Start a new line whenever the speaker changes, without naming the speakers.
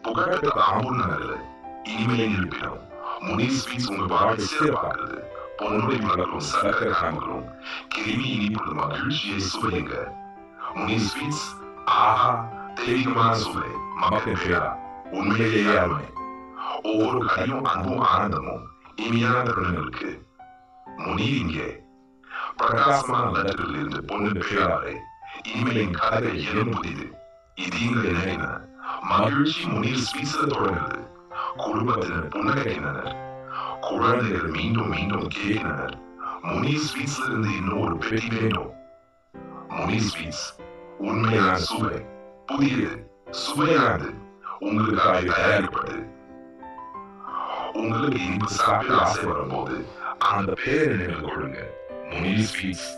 புகழ்பெற்ற ஆம்பூர் நகரில் இனிமையின் இருப்பிடம் முனீர் ஸ்வீட்ஸ் உங்க வாழ்க்கை சிறப்பாக்குறது. பொன்னுடை பழங்களும் சர்க்கரை காண்களும் கிருமி இனிப்புள்ள மகிழ்ச்சியை சுவையுங்க. முனீர் ஸ்வீட்ஸ் ஆஹா தெய்வமான சுவை, மக்கள் பேரா உண்மையிலேயே அருமை. ஒவ்வொரு கடையும் அன்பும் ஆனந்தமும் இனிமையான தருணங்களுக்கு முனீர் இங்கே. பிரகாசமான லெட்டரில் இருந்து பொண்ணு பேரா வரை இனிமையின் கதைகள் எனும் புதிது. இது எங்கள் நினைவு மகிழ்ச்சி முனீர் ஸ்வீட்ஸ்ல தொடங்குது. குடும்பத்தினர் புன்னகைக்கின்றனர், குழந்தைகள் மீண்டும் மீண்டும் கேட்கின்றனர், முனீர் ஸ்வீட்ஸ்ல இருந்து இன்னும் ஒரு பெட்டி வேண்டும். முனீர் ஸ்வீட்ஸ் உண்மையான சுவை, புதியது, சுவையானது, உங்களுக்காக தயாரிப்பது. உங்களுக்கு இனிப்பு சாப்பிட ஆசை வரும்போது அந்த பேரை நினைவு கொள்ளுங்க, முனீர் ஸ்வீட்ஸ்.